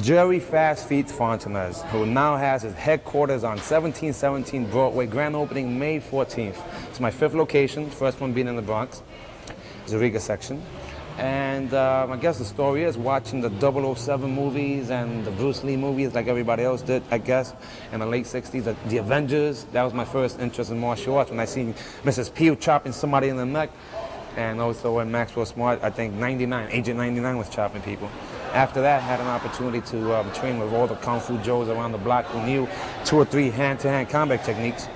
Jerry Fast Feet Fontanez, who now has his headquarters on 1717 Broadway, grand opening May 14th. It's my 5th location, first one being in the Bronx, Zariga section. And I guess the story is watching the 007 movies and the Bruce Lee movies like everybody else did, I guess, in the late 60s. The Avengers, that was my first interest in martial arts when I seen Mrs. Pugh chopping somebody in the neck. And also when Maxwell Smart, I think Agent 99 was chopping people. After that, I had an opportunity to train with all the Kung Fu Joes around the block who knew 2 or 3 hand-to-hand combat techniques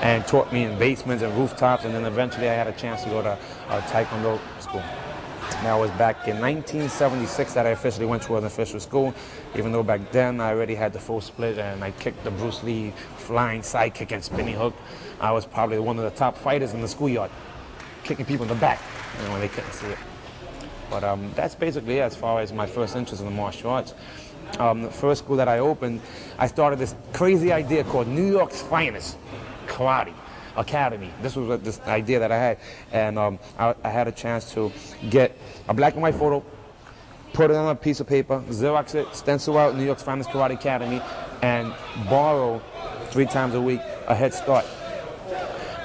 and taught me in basements and rooftops, and then eventually I had a chance to go to Taekwondo school. That was back in 1976 that I officially went to an official school, even though back then I already had the full split and I kicked the Bruce Lee flying side kick and spinning hook. I was probably one of the top fighters in the schoolyard, kicking people in the back when they couldn't see it. But that's basically it as far as my first interest in the martial arts. The first school that I opened, I started this crazy idea called New York's Finest Karate Academy. This was this idea that I had, and I had a chance to get a black and white photo, put it on a piece of paper, Xerox it, stencil out New York's Finest Karate Academy, and borrow 3 times a week a Head Start.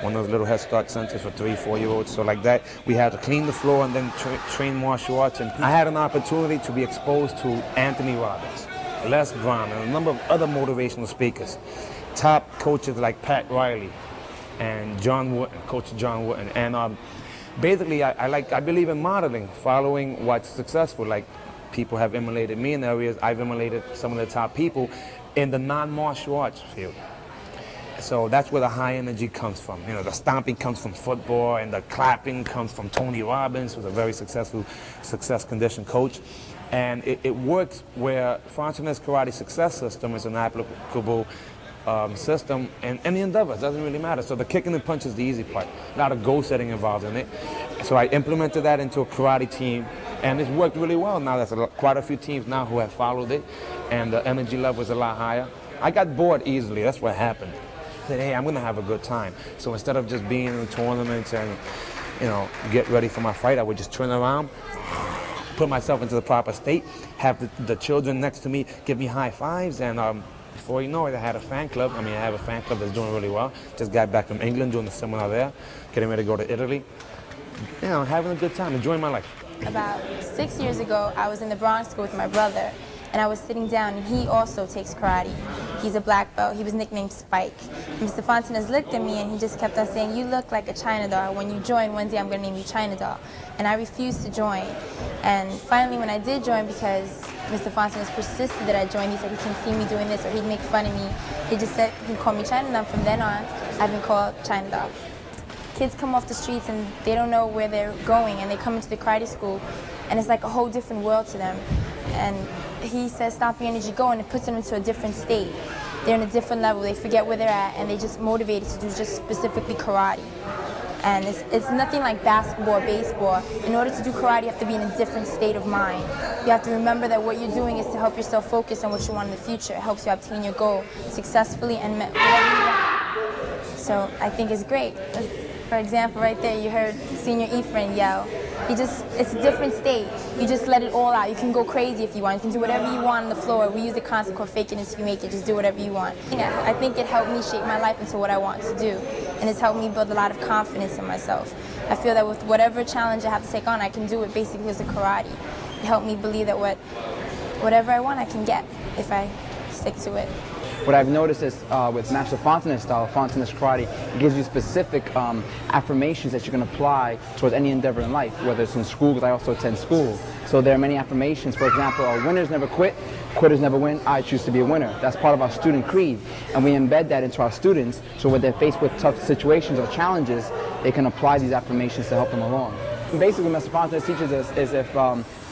One of those little Head Start centers for 3, 4-year-olds. So like that, we had to clean the floor and then train martial arts. And I had an opportunity to be exposed to Anthony Robbins, Les Brown, and a number of other motivational speakers. Top coaches like Pat Riley and John Wooden, Coach John Wooden. And basically, I believe in modeling, following what's successful. Like people have emulated me in areas, I've emulated some of the top people in the non-martial arts field. So that's where the high energy comes from. You know, the stomping comes from football, and the clapping comes from Tony Robbins, who's a very successful, success-conditioned coach. And it works where Fontanez Karate Success System is an applicable system in any endeavor. It doesn't really matter. So the kicking and punch is the easy part. A lot of goal setting involved in it. So I implemented that into a karate team, and it's worked really well. Now there's quite a few teams now who have followed it, and the energy level is a lot higher. I got bored easily. That's what happened. Said, hey, I'm going to have a good time. So instead of just being in tournaments and, you know, get ready for my fight, I would just turn around, put myself into the proper state, have the children next to me give me high fives, and before you know it, I had a fan club. I have a fan club that's doing really well. Just got back from England, doing a seminar there, getting ready to go to Italy. You know, having a good time, enjoying my life. About 6 years ago, I was in the Bronx school with my brother, and I was sitting down, and he also takes karate. He's a black belt. He was nicknamed Spike. And Mr. Fontanez looked at me, and he just kept on saying, "You look like a China doll. When you join, one day I'm going to name you China doll." And I refused to join. And finally, when I did join, because Mr. Fontanez persisted that I join, he said he can see me doing this, or he'd make fun of me. He just said he'd call me China doll. From then on, I've been called China doll. Kids come off the streets, and they don't know where they're going, and they come into the karate school, and it's like a whole different world to them. And he says, "Stop your energy, go," and it puts them into a different state. They're in a different level. They forget where they're at, and they just motivated to do just specifically karate. And it's nothing like basketball or baseball. In order to do karate, you have to be in a different state of mind. You have to remember that what you're doing is to help yourself focus on what you want in the future. It helps you obtain your goal successfully and whatever you want. So I think it's great. For example, right there, you heard Senior Ephraim yell. It's a different state. You just let it all out. You can go crazy if you want. You can do whatever you want on the floor. We use the concept called fake it until you make it. Just do whatever you want. Yeah, I think it helped me shape my life into what I want to do. And it's helped me build a lot of confidence in myself. I feel that with whatever challenge I have to take on, I can do it basically as a karate. It helped me believe that whatever I want, I can get if I stick to it. What I've noticed is with Master Fontanez style, Fontanez Karate, it gives you specific affirmations that you can apply towards any endeavor in life, whether it's in school, because I also attend school. So there are many affirmations. For example, winners never quit, quitters never win, I choose to be a winner. That's part of our student creed, and we embed that into our students, so when they're faced with tough situations or challenges, they can apply these affirmations to help them along. Basically, what Master Fontanez teaches us is if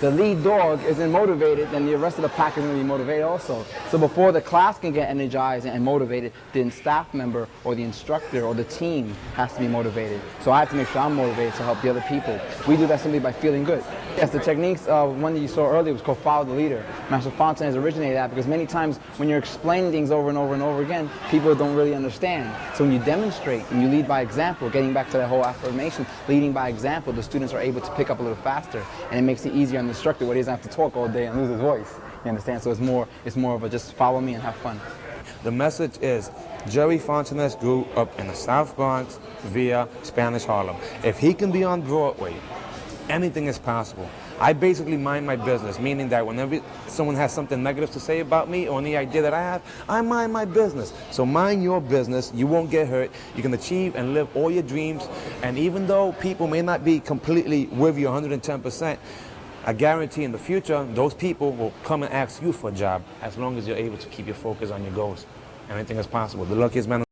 the lead dog isn't motivated, then the rest of the pack is going to be motivated also. So before the class can get energized and motivated, the staff member or the instructor or the team has to be motivated. So I have to make sure I'm motivated to help the other people. We do that simply by feeling good. Yes, the techniques, one that you saw earlier was called follow the leader. Master Fontanez originated that because many times when you're explaining things over and over and over again, people don't really understand. So when you demonstrate and you lead by example, getting back to that whole affirmation, leading by example, the students are able to pick up a little faster, and it makes it easier on the instructor where he doesn't have to talk all day and lose his voice. You understand? So it's more of a just follow me and have fun. The message is, Jerry Fontanez grew up in the South Bronx via Spanish Harlem. If he can be on Broadway, anything is possible. I basically mind my business, meaning that whenever someone has something negative to say about me or any idea that I have, I mind my business. So mind your business, you won't get hurt, you can achieve and live all your dreams, and even though people may not be completely with you 110%, I guarantee in the future, those people will come and ask you for a job as long as you're able to keep your focus on your goals. Anything is possible. The luckiest man